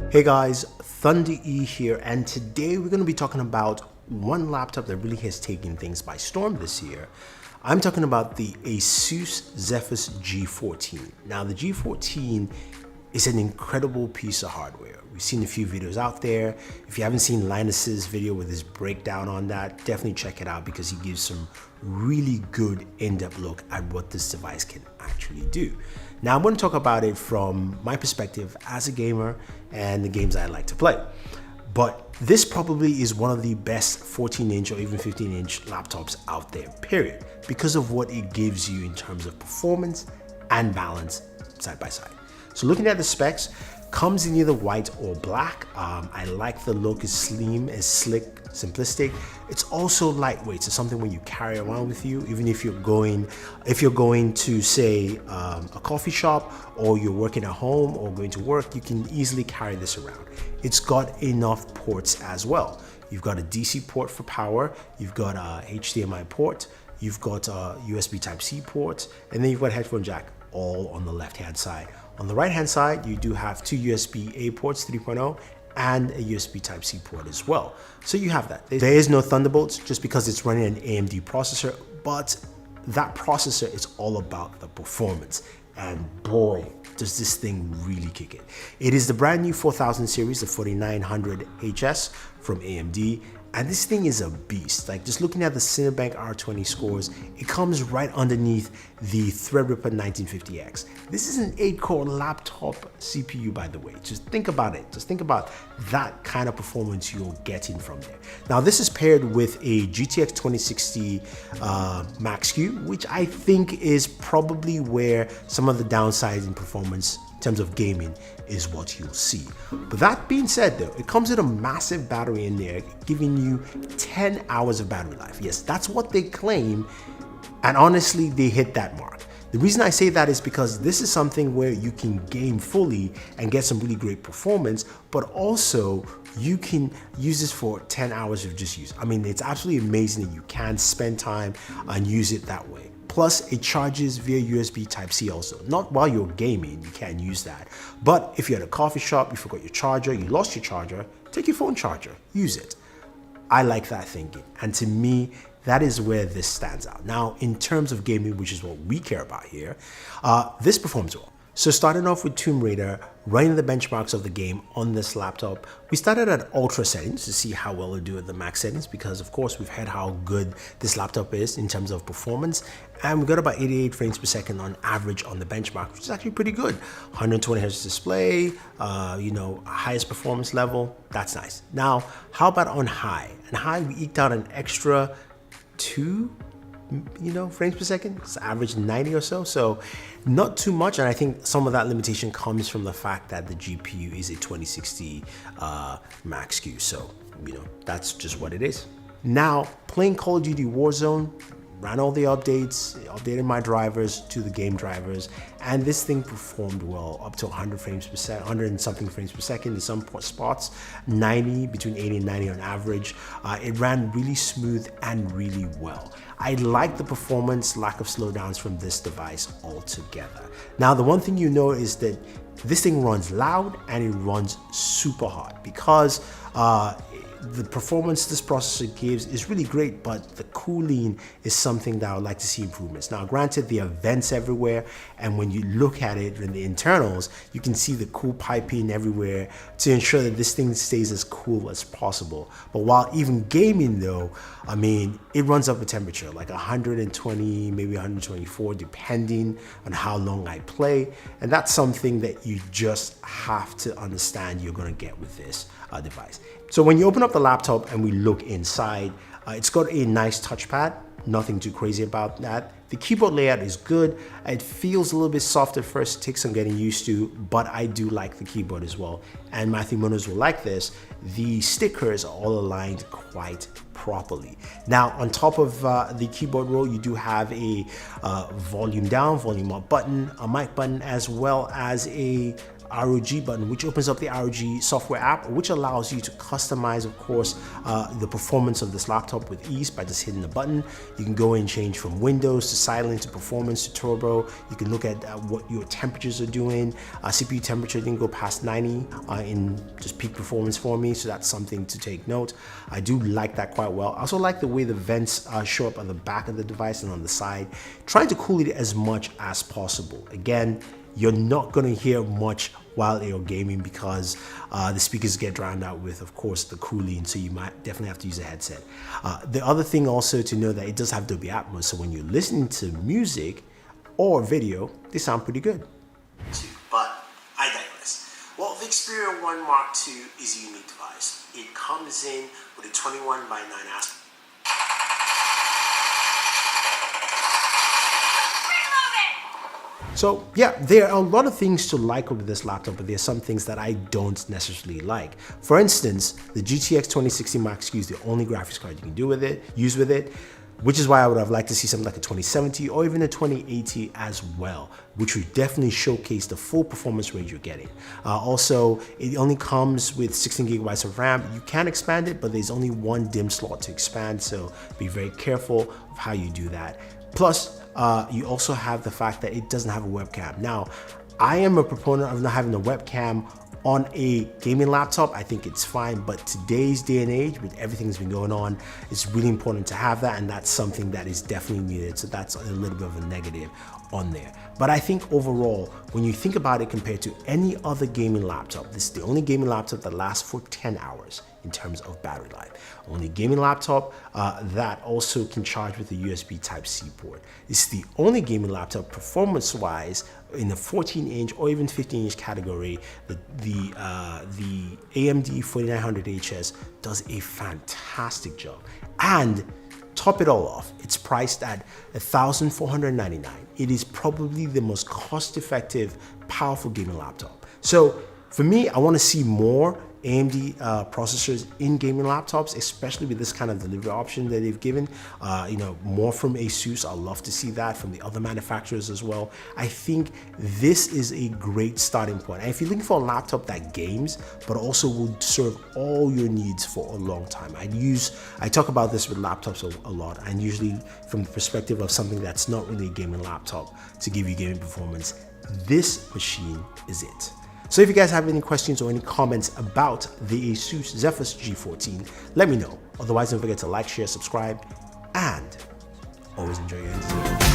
Hey guys, Thunder E here, and today we're going to be talking about one laptop that really has taken things by storm this year. I'm talking about the Asus Zephyrus G14. Now the G14 is an incredible piece of hardware. We've seen a few videos out there. If you haven't seen Linus's video with his breakdown on that, definitely check it out because he gives some really good in-depth look at what this device can actually do. Now I'm going to talk about it from my perspective as a gamer and the games I like to play. But this probably is one of the best 14-inch or even 15-inch laptops out there, period, because of what it gives you in terms of performance and balance side by side. So looking at the specs, comes in either white or black. I like the look. It's slim, it's slick, simplistic. It's also lightweight, so something when you carry around with you, even if you're going to say a coffee shop, or you're working at home or going to work, you can easily carry this around. It's got enough ports as well. You've got a DC port for power, you've got a HDMI port, you've got a USB Type-C port, and then you've got a headphone jack all on the left-hand side. On the right-hand side, you do have two USB-A ports 3.0 and a USB Type-C port as well. So you have that. There is no Thunderbolts just because it's running an AMD processor, but that processor is all about the performance. And boy, does this thing really kick it. It is the brand new 4000 series, the 4900HS from AMD. And this thing is a beast. Like, just looking at the Cinebench R20 scores, it comes right underneath the Threadripper 1950X. This is an 8-core laptop CPU, by the way. Just think about it. Just think about that kind of performance you're getting from there. Now, this is paired with a GTX 2060 Max-Q, which I think is probably where some of the downsides in performance in terms of gaming is what you'll see. But that being said though, it comes with a massive battery in there, giving you 10 hours of battery life. Yes, that's what they claim, and honestly, they hit that mark. The reason I say that is because this is something where you can game fully and get some really great performance, but also you can use this for 10 hours of just use. I mean, it's absolutely amazing that you can spend time and use it that way. Plus, it charges via USB Type-C also. Not while you're gaming, you can't use that. But if you're at a coffee shop, you forgot your charger, you lost your charger, take your phone charger, use it. I like that thinking. And to me, that is where this stands out. Now, in terms of gaming, which is what we care about here, this performs well. So starting off with Tomb Raider, running the benchmarks of the game on this laptop, we started at ultra settings to see how well it do at the max settings, because of course we've heard how good this laptop is in terms of performance, and we got about 88 frames per second on average on the benchmark, which is actually pretty good. 120 Hz display, highest performance level, that's nice. Now, how about on high? And high, we eked out an extra 2 frames per second. It's average 90 or so, so not too much. And I think some of that limitation comes from the fact that the GPU is a 2060 Max-Q, so that's just what it is. Now, playing Call of Duty Warzone, ran all the updates, updated my drivers to the game drivers, and this thing performed well, up to 100 frames per second, 100 and something frames per second in some spots, 90, between 80 and 90 on average. It ran really smooth and really well. I like the performance, lack of slowdowns from this device altogether. Now, the one thing you know is that this thing runs loud and it runs super hot, because the performance this processor gives is really great, but the cooling is something that I would like to see improvements. Now, granted, there are vents everywhere, and when you look at it in the internals, you can see the cool piping everywhere to ensure that this thing stays as cool as possible. But while even gaming though, I mean, it runs up a temperature like 120, maybe 124, depending on how long I play. And that's something that you just have to understand you're gonna get with this device. So when you open up the laptop and we look inside, it's got a nice touchpad, nothing too crazy about that. The keyboard layout is good. It feels a little bit soft at first, it takes some getting used to, but I do like the keyboard as well. And Matthew Munoz will like this. The stickers are all aligned quite properly. Now, on top of the keyboard roll, you do have a volume down, volume up button, a mic button, as well as a ROG button, which opens up the ROG software app, which allows you to customize, of course, the performance of this laptop with ease by just hitting the button. You can go and change from Windows to silent to performance to turbo. You can look at what your temperatures are doing. CPU temperature didn't go past 90 in just peak performance for me, so that's something to take note. I do like that quite well. I also like the way the vents show up on the back of the device and on the side, trying to cool it as much as possible. Again, you're not going to hear much while you're gaming because the speakers get drowned out with, of course, the cooling, so you might definitely have to use a headset. The other thing also to know that it does have Dolby Atmos, so when you're listening to music or video, they sound pretty good. But I digress. Well, the Xperia 1 Mark II is a unique device. It comes in with a 21:9 aspect. So yeah, there are a lot of things to like with this laptop, but there's some things that I don't necessarily like. For instance, the GTX 2060 Max Q is the only graphics card you can use with it, which is why I would have liked to see something like a 2070 or even a 2080 as well, which would definitely showcase the full performance range you're getting. Also, it only comes with 16 gigabytes of RAM. You can expand it, but there's only one DIMM slot to expand, so be very careful of how you do that. Plus, you also have the fact that it doesn't have a webcam. Now, I am a proponent of not having a webcam on a gaming laptop. I think it's fine, but today's day and age, with everything that's been going on, it's really important to have that, and that's something that is definitely needed. So that's a little bit of a negative on there. But I think overall, when you think about it compared to any other gaming laptop, this is the only gaming laptop that lasts for 10 hours in terms of battery life. Only gaming laptop that also can charge with a USB Type-C port. It's the only gaming laptop performance-wise in the 14-inch or even 15-inch category. The AMD 4900HS does a fantastic job. And top it all off, it's priced at $1,499. It is probably the most cost-effective, powerful gaming laptop. So for me, I want to see more AMD processors in gaming laptops, especially with this kind of delivery option that they've given. More from Asus. I'd love to see that from the other manufacturers as well. I think this is a great starting point. And if you're looking for a laptop that games, but also will serve all your needs for a long time, I talk about this with laptops a lot, and usually from the perspective of something that's not really a gaming laptop to give you gaming performance, this machine is it. So if you guys have any questions or any comments about the Asus Zephyrus G14, let me know. Otherwise, don't forget to like, share, subscribe, and always enjoy your entertainment.